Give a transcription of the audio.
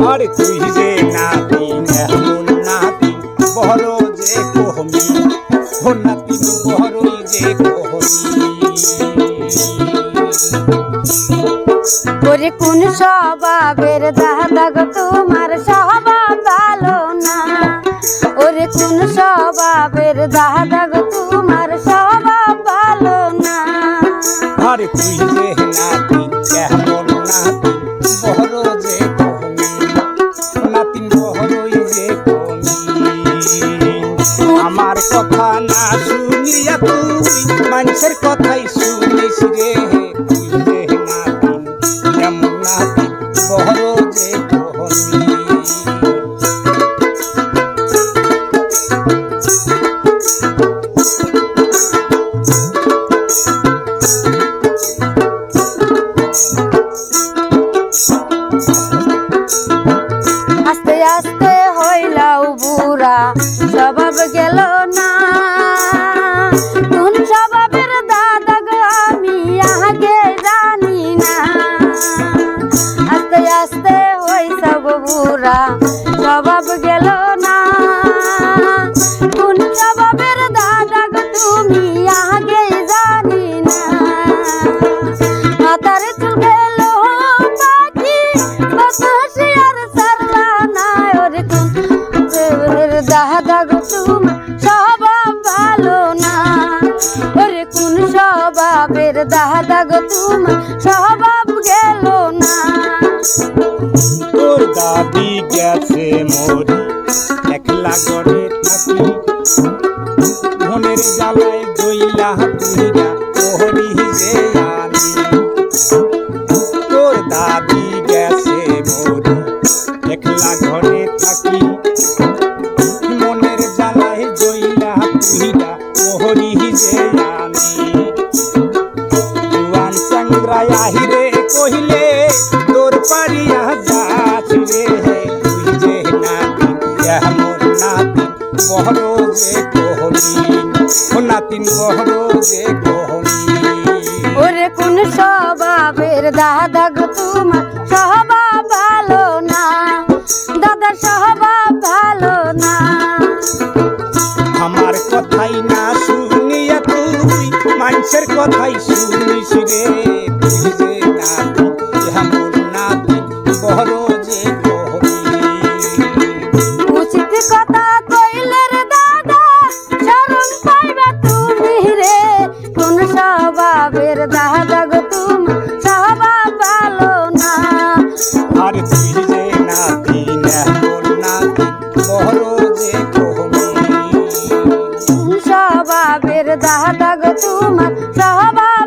আরে তুই যে নাতি এমন নাতি বড় যে কহমি ও নাতি বড়ই যে কহমি ওরে কোন স্বভাবের দাদা গো তোমার স্বভাব ভালো না ওরে কোন স্বভাবের দাদা গো তোমার স্বভাব ভালো না আরে তুই যে নাতি এমন নাতি বড় যে কহমি নাতি বড়ই যে কহমি আমার কথা না শুনিয়া তুই মানুষের কথাই শুনিস রে তুই যে নাতি এমন নাতি বড় যে কহমি আস্তে আস্তে হইলাও বুড়া স্বভাব গেল না কোন স্বভাবের দাদা গো আমি আগে জানি না আস্তে আস্তে হইছা গো বুড়া স্বভাব গেল না কোন স্বভাবের দাদা গো তুমি আগে জানি না মাথার চুল গেল পাখি বাতাসে আর সারলা না ওরে কোন দাদা গো তোমার স্বভাব ভালো না ওরে কোন স্বভাবের দাদা গো তোমার স্বভাব গেল না তোর দাদি গেছে মরি একলা ঘরে থাকি মনের জ্বালায় জইলা তুইরা ওহরি যে আমি তোর দাদি গেছে মরি একলা ঘরে থাকি মনের জ্বালায় জইলা তুইরা ওহরি যে আমি জুয়ান চাংরায় আহিরে কহিলে তোর পারিয়া যাচ রে তুই যে নাতি এমন নাতি বড় যে কহমি ও নাতিন বড় যে কহমি ওরে কোন স্বভাবের দাদা গো তোমার স্বভাব ভালো না দাদা স্বভাব ভালো না আমার কথাই না শুনিয়া তুই মানুষের কথাই শুনিস রে তুই যে নাতি এমন নাতি বড় যে কহমি উচিত কথা কইলে রে দাদা শরম পাইবা তুমি রে কোন স্বভাবের দাদা গো তোমার স্বভাব ভালো না আরে তুই যে নাতি এমন নাতি বড় যে কহমি স্বভাবের দাদা গো তোমার স্বভাব